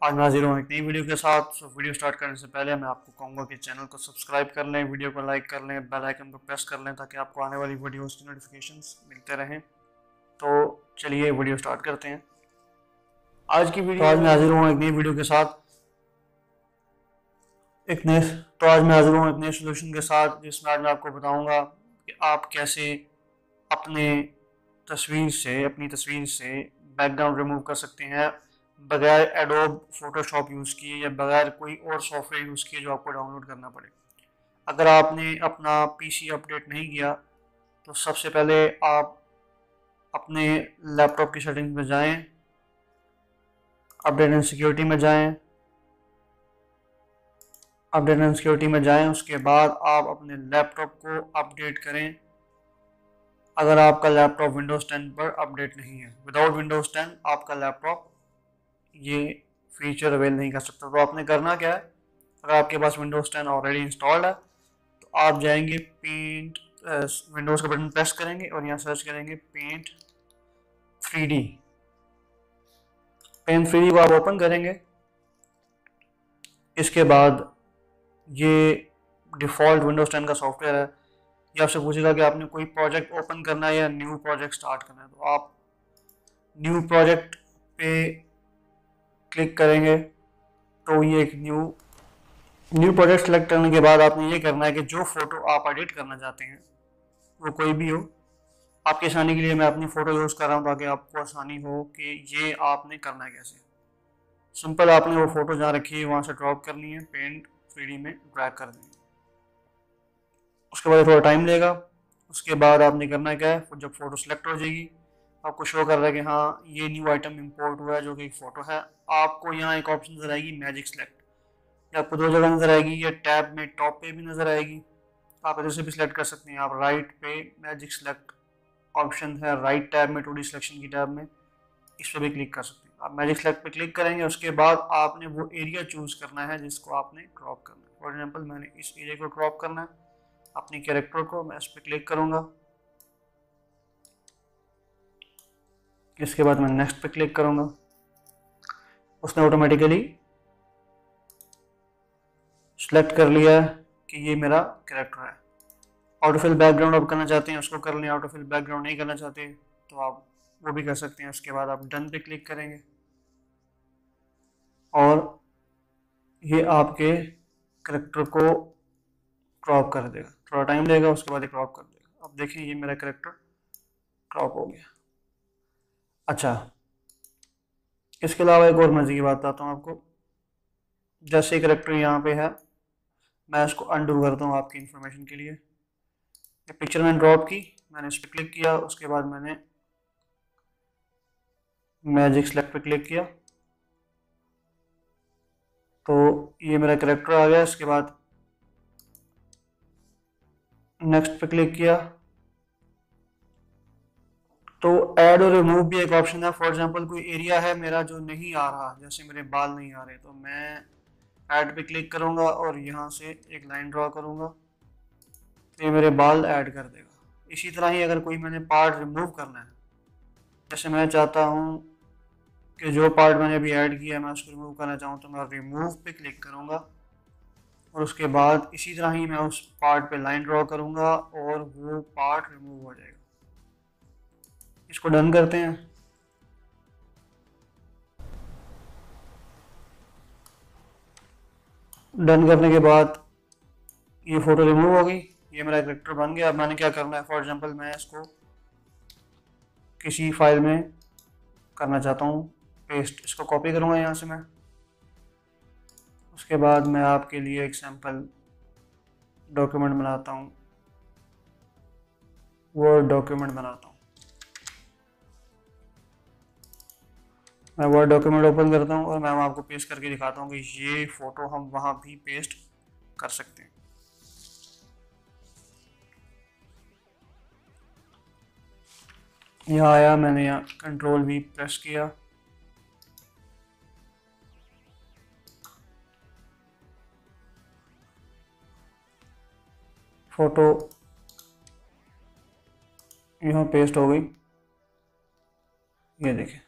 आज मैं हाजिर हूँ एक नई वीडियो के साथ। वीडियो स्टार्ट करने से पहले मैं आपको कहूँगा कि चैनल को सब्सक्राइब कर लें, वीडियो को लाइक कर लें, बेल आइकन को प्रेस कर लें ताकि आपको आने वाली वीडियोस की नोटिफिकेशंस मिलते रहें। तो चलिए वीडियो स्टार्ट करते हैं। आज मैं हाजिर हूँ एक नई वीडियो के साथ एक नए सोल्यूशन के साथ, जिसमें आज मैं आपको बताऊँगा कि आप कैसे अपनी तस्वीर से बैकग्राउंड रिमूव कर सकते हैं बगैर एडोब फोटोशॉप यूज़ किए या बगैर कोई और सॉफ्टवेयर यूज़ किए जो आपको डाउनलोड करना पड़े। अगर आपने अपना पीसी अपडेट नहीं किया तो सबसे पहले आप अपने लैपटॉप की सेटिंग्स में जाएं, अपडेट एंड सिक्योरिटी में जाएं, उसके बाद आप अपने लैपटॉप को अपडेट करें। अगर आपका लैपटॉप विंडोज़ 10 पर अपडेट नहीं है, विदाउट विंडोज़ 10 आपका लैपटॉप ये फीचर अवेल नहीं कर सकता। तो आपने करना क्या है, अगर आपके पास विंडोज़ 10 ऑलरेडी इंस्टॉल्ड है तो आप जाएंगे पेंट, विंडोज़ का बटन प्रेस करेंगे और यहाँ सर्च करेंगे पेंट 3D। पेंट 3D को आप ओपन करेंगे। इसके बाद ये डिफ़ॉल्ट विंडोज़ 10 का सॉफ्टवेयर है। ये आपसे पूछेगा कि आपने कोई प्रोजेक्ट ओपन करना है या न्यू प्रोजेक्ट स्टार्ट करना है। तो आप न्यू प्रोजेक्ट पे क्लिक करेंगे तो ये एक न्यू प्रोजेक्ट सेलेक्ट करने के बाद आपने ये करना है कि जो फोटो आप एडिट करना चाहते हैं वो कोई भी हो। आपकी आसानी के लिए मैं अपनी फ़ोटो यूज़ कर रहा हूँ ताकि आपको आसानी हो कि ये आपने करना है कैसे। सिंपल आपने वो फ़ोटो जहाँ रखी है वहाँ से ड्रॉप करनी है, पेंट 3D में ड्रैग कर देंगे। उसके बाद थोड़ा टाइम लेगा। उसके बाद आपने करना क्या है, जब फ़ोटो सेलेक्ट हो जाएगी आपको शो कर रहा है कि हाँ ये न्यू आइटम इंपोर्ट हुआ है जो कि एक फ़ोटो है। आपको यहाँ एक ऑप्शन नज़र आएगी मैजिक सेलेक्ट, ये आपको दो जगह नज़र आएगी। ये टैब में टॉप पे भी नज़र आएगी, आप इधर से भी सिलेक्ट कर सकते हैं। आप राइट पे मैजिक सेलेक्ट ऑप्शन है, राइट टैब में 2D सिलेक्शन की टैब में, इस पर भी क्लिक कर सकते हैं। आप मैजिक सेलेक्ट पे क्लिक करेंगे। उसके बाद आपने वो एरिया चूज़ करना है जिसको आपने क्रॉप करना है। फॉर एग्जांपल मैंने इस एरिया को क्रॉप करना है, अपनी कैरेक्टर को। मैं इस पर क्लिक करूँगा। इसके बाद मैं नेक्स्ट पे क्लिक करूँगा। उसने ऑटोमेटिकली सेलेक्ट कर लिया है कि ये मेरा कैरेक्टर है। ऑटोफिल बैकग्राउंड आप करना चाहते हैं उसको कर लें, ऑटोफिल बैकग्राउंड नहीं करना चाहते तो आप वो भी कर सकते हैं। उसके बाद आप डन पे क्लिक करेंगे और ये आपके कैरेक्टर को क्रॉप कर देगा। थोड़ा टाइम लेगा, उसके बाद ये क्रॉप कर देगा। अब देखिए ये मेरा कैरेक्टर क्रॉप हो गया। अच्छा, इसके अलावा एक और मज़े की बात बताता हूँ आपको। जैसे कैरेक्टर यहाँ पे है, मैं इसको अंडू करता हूँ आपकी इंफॉर्मेशन के लिए। ये पिक्चर मैंने ड्रॉप की, मैंने इस पर क्लिक किया, उसके बाद मैंने मैजिक सेलेक्ट पे क्लिक किया तो ये मेरा कैरेक्टर आ गया। इसके बाद नेक्स्ट पे क्लिक किया तो ऐड और रिमूव भी एक ऑप्शन है। फॉर एग्जांपल कोई एरिया है मेरा जो नहीं आ रहा, जैसे मेरे बाल नहीं आ रहे, तो मैं ऐड पे क्लिक करूँगा और यहाँ से एक लाइन ड्रॉ करूँगा तो ये मेरे बाल ऐड कर देगा। इसी तरह ही अगर कोई मैंने पार्ट रिमूव करना है, जैसे मैं चाहता हूँ कि जो पार्ट मैंने अभी ऐड किया है मैं उसको रिमूव करना चाहूँ तो मैं रिमूव पे क्लिक करूँगा और उसके बाद इसी तरह ही मैं उस पार्ट पे लाइन ड्रॉ करूँगा और वो पार्ट रिमूव हो जाएगा। इसको डन करते हैं। डन करने के बाद ये फ़ोटो रिमूव हो गई, ये मेरा कैरेक्टर बन गया। अब मैंने क्या करना है, फॉर एग्जांपल मैं इसको किसी फाइल में करना चाहता हूँ पेस्ट, इसको कॉपी करूँगा यहाँ से मैं। उसके बाद मैं आपके लिए एक सैम्पल डॉक्यूमेंट बनाता हूँ, वर्ड डॉक्यूमेंट बनाता हूँ। मैं वर्ड डॉक्यूमेंट ओपन करता हूँ और मैं आपको पेस्ट करके दिखाता हूँ कि ये फ़ोटो हम वहाँ भी पेस्ट कर सकते हैं। यहाँ आया, मैंने यहाँ कंट्रोल V प्रेस किया, फ़ोटो यहाँ पेस्ट हो गई। ये देखें,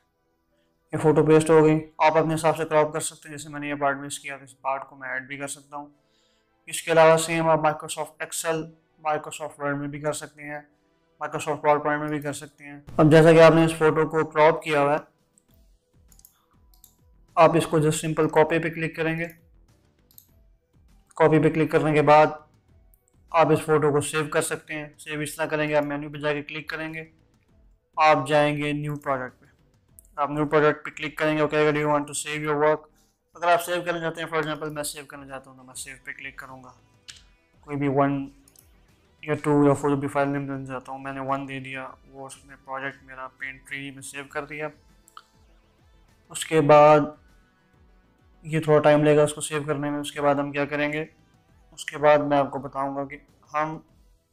ये फ़ोटो पेस्ट हो गई। आप अपने हिसाब से क्रॉप कर सकते हैं, जैसे मैंने ये पार्ट मिस किया तो इस पार्ट को मैं ऐड भी कर सकता हूँ। इसके अलावा सेम आप माइक्रोसॉफ्ट एक्सेल, माइक्रोसॉफ्ट वर्ड में भी कर सकते हैं, माइक्रोसॉफ्ट पावर पॉइंट में भी कर सकते हैं। अब जैसा कि आपने इस फोटो को क्रॉप किया हुआ है, आप इसको जस्ट सिंपल कॉपी पे क्लिक करेंगे। कॉपी पे क्लिक करने के बाद आप इस फोटो को सेव कर सकते हैं। सेव इस तरह करेंगे, आप मेन्यू पे जाके क्लिक करेंगे, आप जाएंगे न्यू प्रोजेक्ट पे, आप न्यू प्रोजेक्ट पे क्लिक करेंगे, okay do you want to save your work. अगर आप सेव करना चाहते हैं, फॉर एग्जांपल मैं सेव करना चाहता हूँ तो मैं सेव पे क्लिक करूँगा। कोई भी 1 या 2 या 4 भी फाइल नेम देना चाहता हूँ, मैंने 1 दे दिया, वो उसने प्रोजेक्ट मेरा पेंट 3D में सेव कर दिया। उसके बाद ये थोड़ा टाइम लगेगा उसको सेव करने में। उसके बाद हम क्या करेंगे, उसके बाद मैं आपको बताऊंगा कि हम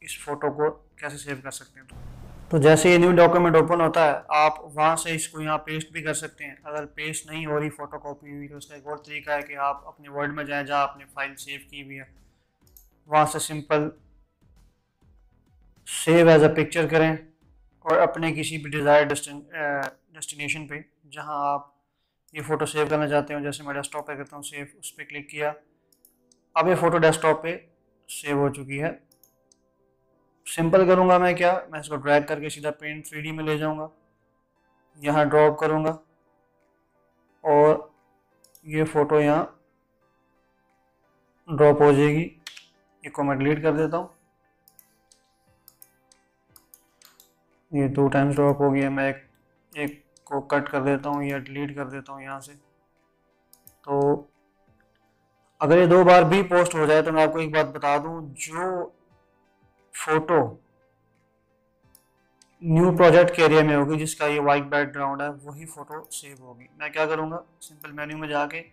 इस फोटो को कैसे सेव कर सकते हैं। तो जैसे ये न्यू डॉक्यूमेंट ओपन होता है, आप वहाँ से इसको यहाँ पेस्ट भी कर सकते हैं। अगर पेस्ट नहीं हो रही फोटो कॉपी हुई, तो उसका एक और तरीका है कि आप अपने वर्ड में जाएं जहाँ आपने फाइल सेव की हुई है, वहाँ से simple save as a picture करें और अपने किसी भी डिज़ायर्ड डेस्टिनेशन पे जहाँ आप ये फ़ोटो सेव करना चाहते हो, जैसे मैं डेस्कटॉप पे करता हूँ सेव, उस पर क्लिक किया, अब ये फ़ोटो डेस्कटॉप पे सेव हो चुकी है। सिंपल करूँगा मैं क्या, मैं इसको ड्रैग करके सीधा पेंट 3D में ले जाऊँगा, यहाँ ड्रॉप करूँगा और ये फ़ोटो यहाँ ड्रॉप हो जाएगी। ये को मैं डिलीट कर देता हूँ, ये 2 टाइम्स ड्रॉप हो गया। मैं एक को कट कर देता हूँ या डिलीट कर देता हूँ यहाँ से। तो अगर ये 2 बार भी पोस्ट हो जाए तो मैं आपको एक बात बता दूँ, जो फोटो न्यू प्रोजेक्ट के एरिया में होगी जिसका ये वाइट बैकग्राउंड है, वही फोटो सेव होगी। मैं क्या करूँगा, सिंपल मेन्यू में जाके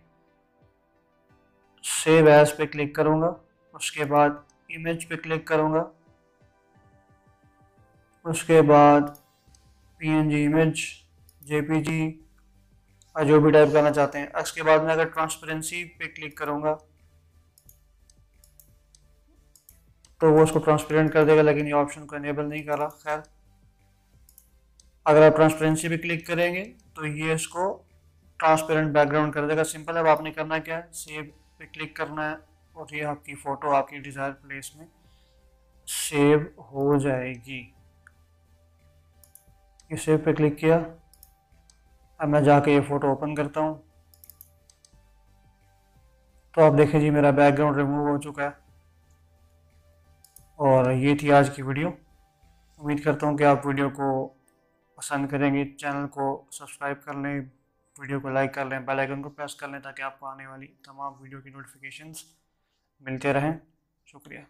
सेव एज पे क्लिक करूँगा, उसके बाद इमेज पे क्लिक करूँगा, उसके बाद PNG इमेज, JPG, जो भी टाइप करना चाहते हैं। उसके बाद मैं अगर ट्रांसपेरेंसी पे क्लिक करूँगा तो वो उसको ट्रांसपेरेंट कर देगा, लेकिन ये ऑप्शन को इनेबल नहीं कर रहा। खैर, अगर आप ट्रांसपेरेंसी पे क्लिक करेंगे तो ये इसको ट्रांसपेरेंट बैकग्राउंड कर देगा। सिंपल है, अब आपने करना क्या है, सेव पे क्लिक करना है और ये आपकी फ़ोटो आपकी डिज़ायर प्लेस में सेव हो जाएगी। ये सेव पे क्लिक किया, अब मैं जाके ये फ़ोटो ओपन करता हूँ तो आप देखें जी मेरा बैकग्राउंड रिमूव हो चुका है। और ये थी आज की वीडियो। उम्मीद करता हूँ कि आप वीडियो को पसंद करेंगे। चैनल को सब्सक्राइब कर लें, वीडियो को लाइक कर लें, बेल आइकन को प्रेस कर लें ताकि आपको आने वाली तमाम वीडियो की नोटिफिकेशंस मिलते रहें। शुक्रिया।